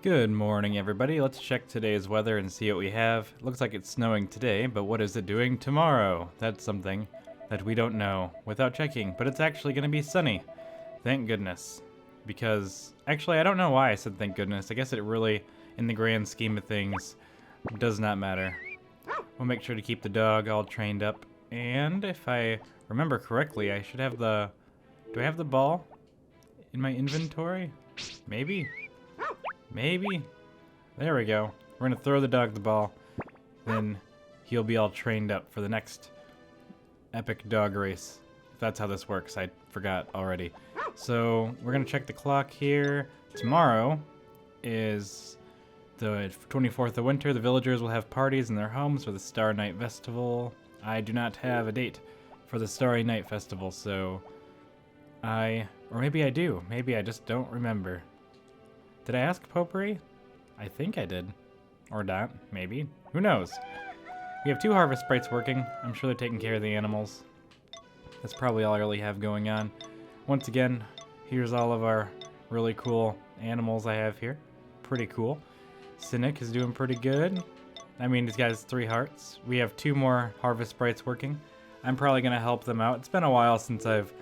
Good morning, everybody. Let's check today's weather and see what we have. Looks like it's snowing today, but what is it doing tomorrow? That's something that we don't know without checking, but it's actually going to be sunny. Thank goodness. Because, actually, I don't know why I said thank goodness. I guess it really, in the grand scheme of things, does not matter. We'll make sure to keep the dog all trained up. And if I remember correctly, I should have the... Do I have the ball in my inventory? Maybe? Maybe? There we go. We're gonna throw the dog the ball. Then he'll be all trained up for the next epic dog race. If that's how this works, I forgot already. So we're gonna check the clock here. Tomorrow is the 24th of winter. The villagers will have parties in their homes for the Star Night Festival. I do not have a date for the Starry Night Festival, so or maybe I do. Maybe I just don't remember. Did I ask Potpourri? I think I did. Or not, maybe. Who knows? We have 2 harvest sprites working. I'm sure they're taking care of the animals. That's probably all I really have going on. Once again, here's all of our really cool animals I have here. Pretty cool. Cynic is doing pretty good. I mean, he's got his 3 hearts. We have 2 more harvest sprites working. I'm probably going to help them out. It's been a while since I've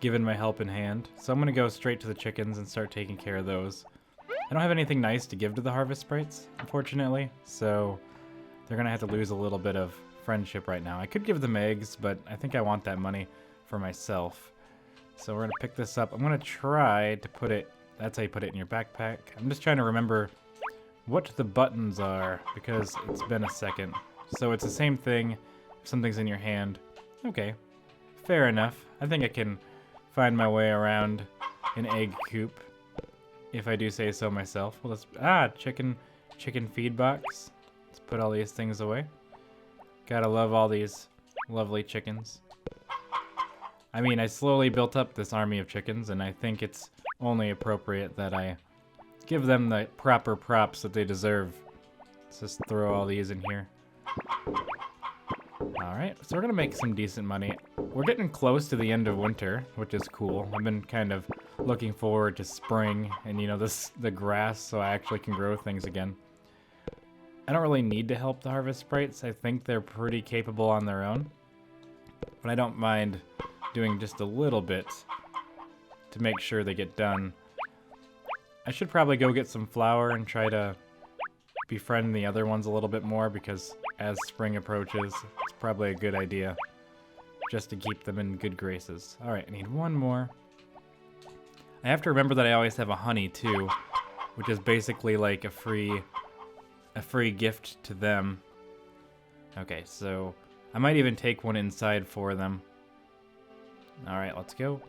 given my helping hand. So I'm going to go straight to the chickens and start taking care of those. I don't have anything nice to give to the harvest sprites, unfortunately, so they're going to have to lose a little bit of friendship right now. I could give them eggs, but I think I want that money for myself. So we're going to pick this up. I'm going to try to put it, that's how you put it in your backpack. I'm just trying to remember what the buttons are, because it's been a second. So it's the same thing if something's in your hand. Okay, fair enough. I think I can find my way around an egg coop, if I do say so myself. Well, let's, chicken feed box. Let's put all these things away. Gotta love all these lovely chickens. I mean, I slowly built up this army of chickens, and I think it's only appropriate that I give them the proper props that they deserve. Let's just throw all these in here. Alright, so we're gonna make some decent money. We're getting close to the end of winter, which is cool. I've been kind of looking forward to spring and, you know, the grass, so I actually can grow things again. I don't really need to help the harvest sprites. I think they're pretty capable on their own. But I don't mind doing just a little bit to make sure they get done. I should probably go get some flour and try to befriend the other ones a little bit more, because as spring approaches, it's probably a good idea just to keep them in good graces. Alright, I need one more. I have to remember that I always have a honey too, which is basically like a free gift to them. Okay, so I might even take one inside for them. Alright, let's go.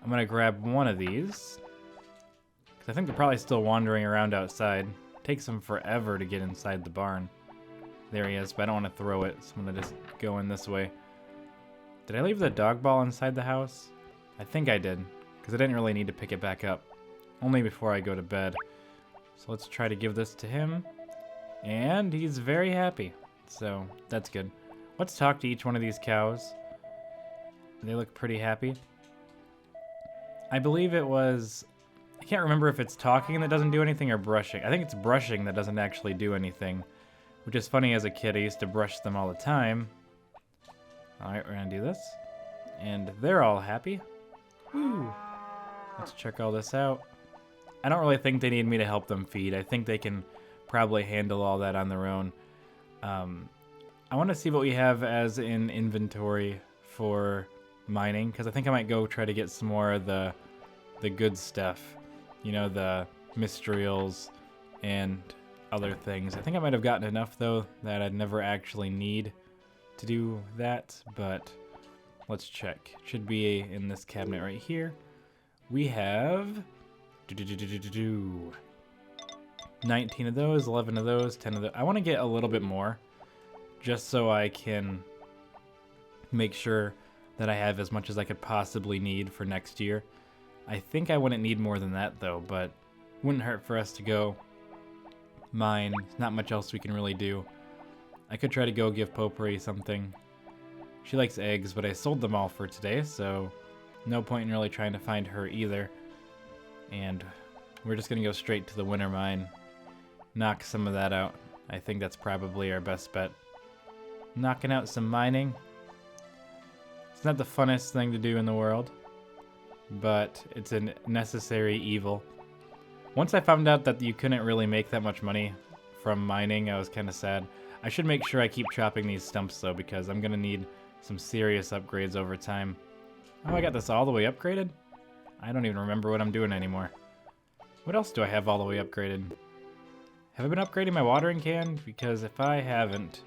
I'm gonna grab one of these, because I think they're probably still wandering around outside. Takes them forever to get inside the barn. There he is, but I don't want to throw it, so I'm gonna just go in this way. Did I leave the dog ball inside the house? I think I did, because I didn't really need to pick it back up. Only before I go to bed. So let's try to give this to him. And he's very happy. So that's good. Let's talk to each one of these cows. They look pretty happy. I believe it was... I can't remember if it's talking that doesn't do anything or brushing. I think it's brushing that doesn't actually do anything. Which is funny, as a kid I used to brush them all the time. Alright, we're gonna do this. And they're all happy. Woo! Let's check all this out. I don't really think they need me to help them feed. I think they can probably handle all that on their own. I want to see what we have as in inventory for mining, because I think I might go try to get some more of the good stuff. You know, the mystrials and other things. I think I might have gotten enough, though, that I'd never actually need to do that, but let's check. It should be in this cabinet right here. We have 19 of those, 11 of those, 10 of those. I want to get a little bit more, just so I can make sure that I have as much as I could possibly need for next year. I think I wouldn't need more than that, though, but wouldn't hurt for us to go mine. Not much else we can really do. I could try to go give Potpourri something. She likes eggs, but I sold them all for today, so no point in really trying to find her either. And we're just gonna go straight to the winter mine knock some of that out. I think that's probably our best bet. Knocking out some mining. It's not the funnest thing to do in the world, but it's a necessary evil. Once I found out that you couldn't really make that much money from mining, I was kind of sad. I should make sure I keep chopping these stumps though, because I'm gonna need some serious upgrades over time. Oh, I got this all the way upgraded? I don't even remember what I'm doing anymore. What else do I have all the way upgraded? Have I been upgrading my watering can? Because if I haven't,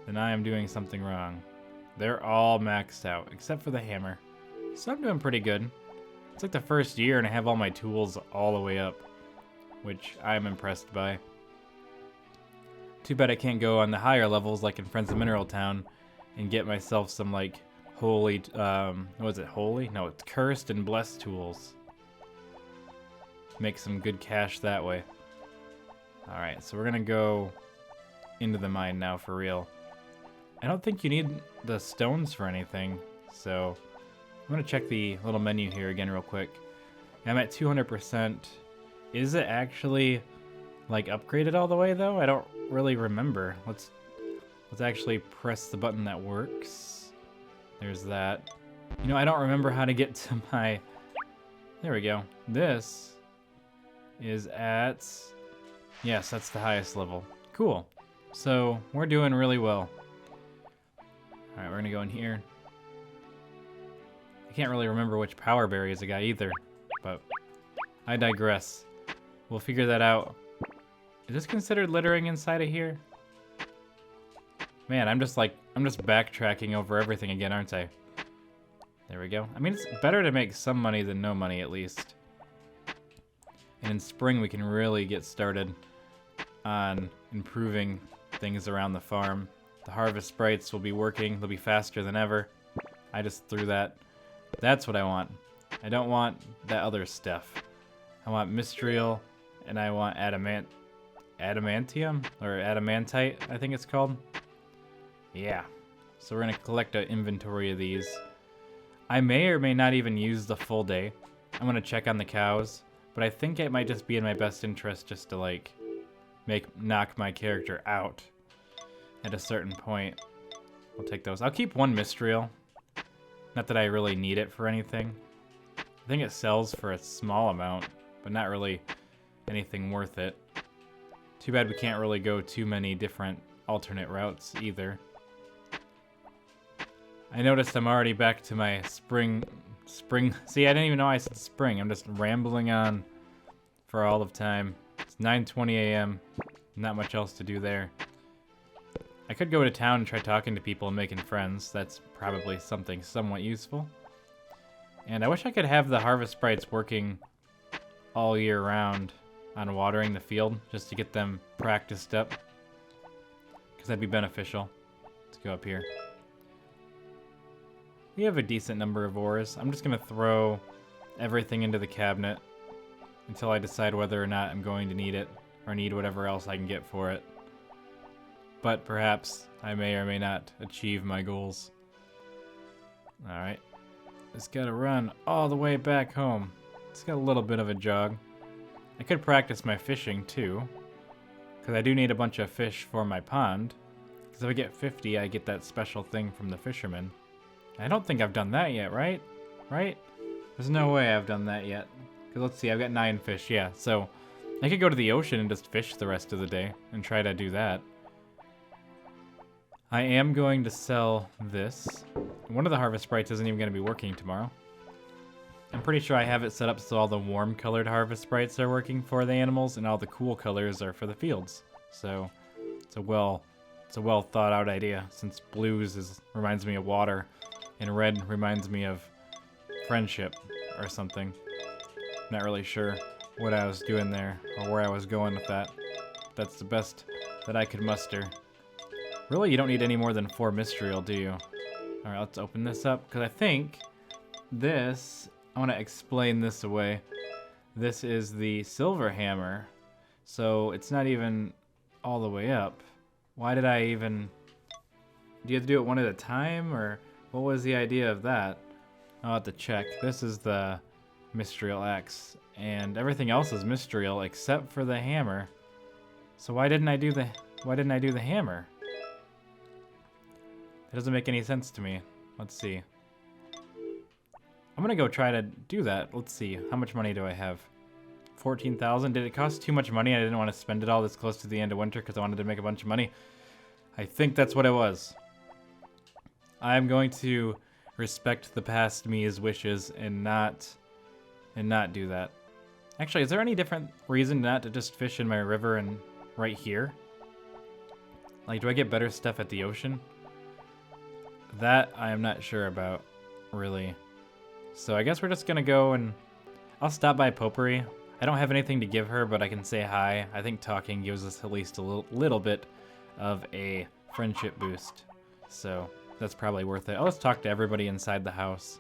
then I am doing something wrong. They're all maxed out, except for the hammer. So I'm doing pretty good. It's like the first year and I have all my tools all the way up, which I'm impressed by. Too bad I can't go on the higher levels like in Friends of Mineral Town and get myself some like holy, what is it, holy? No, it's cursed and blessed tools. Make some good cash that way. Alright, so we're gonna go into the mine now for real. I don't think you need the stones for anything, so I'm gonna check the little menu here again real quick. I'm at 200%. Is it actually like upgraded all the way though? I don't really remember. Let's actually press the button that works. There's that. You know, I don't remember how to get to my... There we go. This is at... Yes, that's the highest level. Cool. So we're doing really well. Alright, we're gonna go in here. I can't really remember which power berries I got either, but I digress. We'll figure that out. Is this considered littering inside of here? Man, I'm just backtracking over everything again, aren't I? There we go. I mean, it's better to make some money than no money, at least. And in spring, we can really get started on improving things around the farm. The harvest sprites will be working. They'll be faster than ever. I just threw that. That's what I want. I don't want that other stuff. I want Mystrial, and I want adamantium, or adamantite, I think it's called. Yeah. So we're gonna collect an inventory of these. I may or may not even use the full day. I'm gonna check on the cows, but I think it might just be in my best interest just to like knock my character out at a certain point. We'll take those. I'll keep one Mystrial. Not that I really need it for anything. I think it sells for a small amount, but not really anything worth it. Too bad we can't really go too many different alternate routes either. I noticed I'm already back to my spring. See, I didn't even know I said spring. I'm just rambling on for all of time. It's 9:20 a.m. Not much else to do there. I could go to town and try talking to people and making friends. That's probably something somewhat useful. And I wish I could have the harvest sprites working all year round on watering the field, just to get them practiced up. Because that'd be beneficial. Let's go up here. We have a decent number of ores. I'm just going to throw everything into the cabinet until I decide whether or not I'm going to need it, or need whatever else I can get for it. But perhaps I may or may not achieve my goals. Alright. It's gotta run all the way back home. It's got a little bit of a jog. I could practice my fishing too, because I do need a bunch of fish for my pond. Because if I get 50, I get that special thing from the fisherman. I don't think I've done that yet, right? Right? There's no way I've done that yet. Because let's see, I've got 9 fish, yeah. So I could go to the ocean and just fish the rest of the day and try to do that. I am going to sell this. One of the harvest sprites isn't even going to be working tomorrow. I'm pretty sure I have it set up so all the warm colored harvest sprites are working for the animals and all the cool colors are for the fields. So it's a well thought out idea, since blues reminds me of water and red reminds me of friendship or something. Not really sure what I was doing there or where I was going with that. That's the best that I could muster. Really, you don't need any more than 4 Mystrial, do you? Alright, let's open this up, because I think this... I want to explain this away. This is the silver hammer, so it's not even all the way up. Why did I even... Do you have to do it one at a time, or what was the idea of that? I'll have to check. This is the Mystrial axe, and everything else is Mystrial except for the hammer. So why didn't I do the hammer? It doesn't make any sense to me. Let's see. I'm gonna go try to do that. Let's see. How much money do I have? 14,000. Did it cost too much money? I didn't want to spend it all this close to the end of winter because I wanted to make a bunch of money. I think that's what it was. I'm going to respect the past me's wishes and not do that. Actually, is there any different reason not to just fish in my river and right here? Like, do I get better stuff at the ocean? That I am not sure about, really. So I guess we're just gonna go and I'll stop by Potpourri. I don't have anything to give her, but I can say hi. I think talking gives us at least a little bit of a friendship boost. So that's probably worth it. I'll just talk to everybody inside the house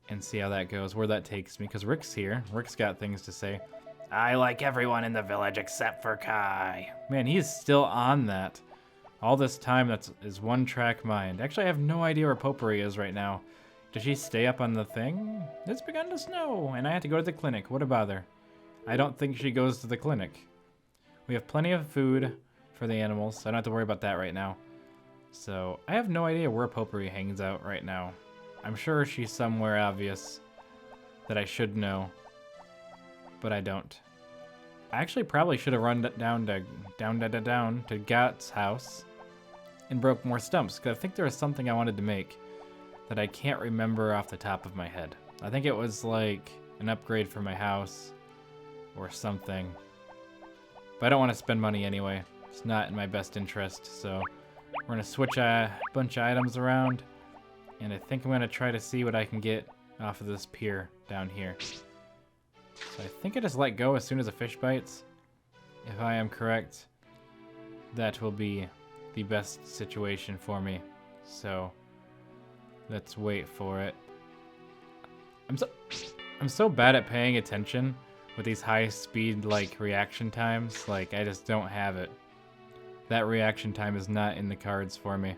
and see how that goes, where that takes me, because Rick's here. Rick's got things to say. I like everyone in the village except for Kai. Man, he's still on that. All this time, that's his one-track mind. Actually, I have no idea where Potpourri is right now. Does she stay up on the thing? It's begun to snow, and I have to go to the clinic. What a bother. I don't think she goes to the clinic. We have plenty of food for the animals, so I don't have to worry about that right now. So, I have no idea where Potpourri hangs out right now. I'm sure she's somewhere obvious that I should know, but I don't. I actually probably should have run down to Got's house and broke more stumps, because I think there was something I wanted to make that I can't remember off the top of my head. I think it was like an upgrade for my house or something. But I don't want to spend money anyway. It's not in my best interest, so we're going to switch a bunch of items around, and I think I'm going to try to see what I can get off of this pier down here. So I think I just let go as soon as a fish bites. If I am correct, that will be the best situation for me. So let's wait for it. I'm so bad at paying attention with these high speed like reaction times. Like, I just don't have it. That reaction time is not in the cards for me.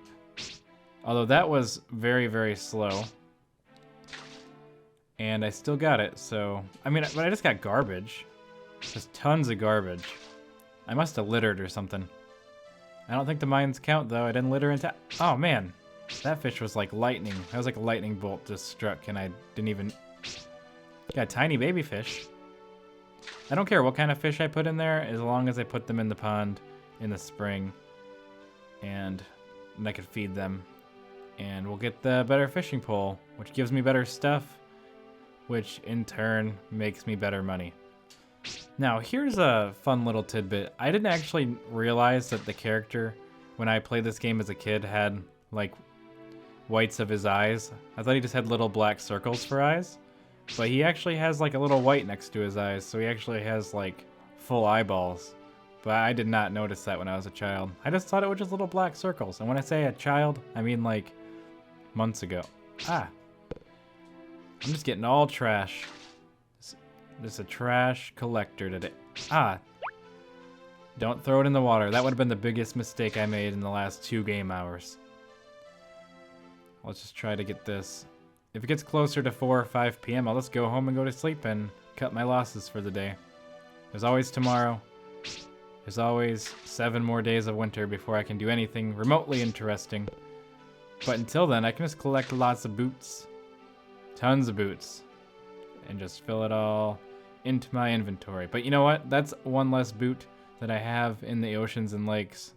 Although that was very, very slow. And I still got it, so... I mean, but I just got garbage. Just tons of garbage. I must have littered or something. I don't think the mines count, though. I didn't litter into... Oh, man. That fish was like lightning. That was like a lightning bolt just struck, and I didn't even... Got a tiny baby fish. I don't care what kind of fish I put in there, as long as I put them in the pond in the spring. And I could feed them. And we'll get the better fishing pole, which gives me better stuff, which in turn makes me better money. Now, here's a fun little tidbit. I didn't actually realize that the character, when I played this game as a kid, had, like, whites of his eyes. I thought he just had little black circles for eyes. But he actually has, like, a little white next to his eyes, so he actually has, like, full eyeballs. But I did not notice that when I was a child. I just thought it was just little black circles. And when I say a child, I mean, like, months ago. Ah. I'm just getting all trash. Just a trash collector today. Ah. Don't throw it in the water. That would have been the biggest mistake I made in the last 2 game hours. Let's just try to get this. If it gets closer to 4 or 5 p.m., I'll just go home and go to sleep and cut my losses for the day. There's always tomorrow. There's always 7 more days of winter before I can do anything remotely interesting. But until then, I can just collect lots of boots. Tons of boots. And just fill it all into my inventory. But you know what? That's one less boot that I have in the oceans and lakes.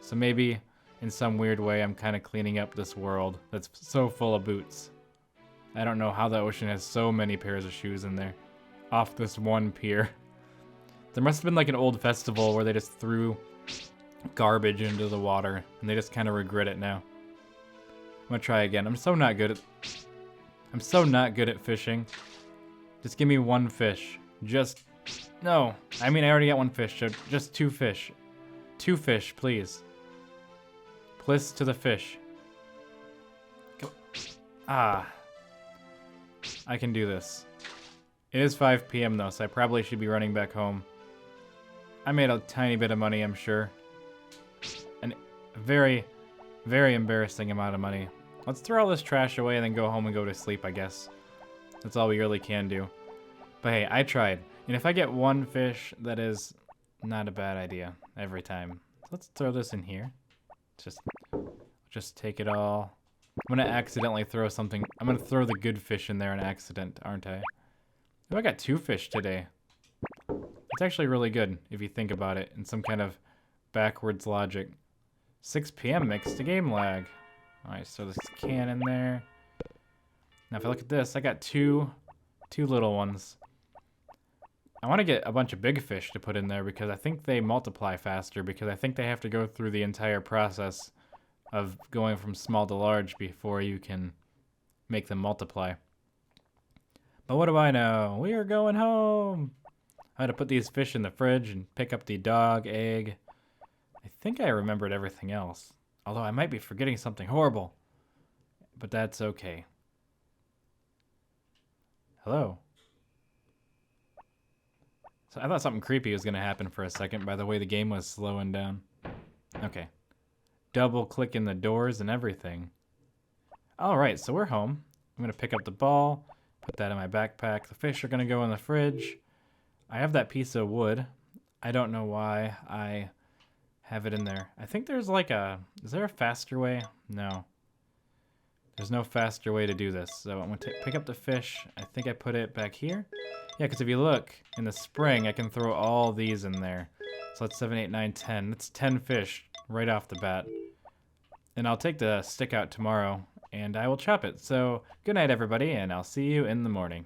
So maybe, in some weird way, I'm kind of cleaning up this world that's so full of boots. I don't know how the ocean has so many pairs of shoes in there. Off this one pier. There must have been like an old festival where they just threw garbage into the water. And they just kind of regret it now. I'm gonna try again. I'm so not good at fishing. Just give me 1 fish. No. I mean, I already got 1 fish, so just 2 fish. 2 fish, please. Bliss to the fish. Go. Ah. I can do this. It is 5 p.m. though, so I probably should be running back home. I made a tiny bit of money, I'm sure. And very, very embarrassing amount of money. Let's throw all this trash away and then go home and go to sleep, I guess. That's all we really can do. But hey, I tried. And if I get 1 fish that is not a bad idea every time. So let's throw this in here. Just take it all. I'm gonna accidentally throw something. I'm gonna throw the good fish in there on accident, aren't I? Oh, I got 2 fish today. It's actually really good if you think about it in some kind of backwards logic. 6 p.m. mixed to game lag. Alright, so this can in there. Now if I look at this, I got two little ones. I want to get a bunch of big fish to put in there because I think they multiply faster, because I think they have to go through the entire process of going from small to large before you can make them multiply. But what do I know? We are going home! I had to put these fish in the fridge and pick up the dog, egg. I think I remembered everything else. Although I might be forgetting something horrible. But that's okay. Hello? So I thought something creepy was going to happen for a second by the way the game was slowing down. Okay. Double click in the doors and everything. Alright, so we're home. I'm going to pick up the ball, put that in my backpack. The fish are going to go in the fridge. I have that piece of wood. I don't know why I have it in there. I think there's like a... Is there a faster way? No. There's no faster way to do this. So I'm going to pick up the fish. I think I put it back here. Yeah, because if you look, in the spring, I can throw all these in there. So that's 7, 8, 9, 10. That's 10 fish right off the bat. And I'll take the stick out tomorrow, and I will chop it. So, good night, everybody, and I'll see you in the morning.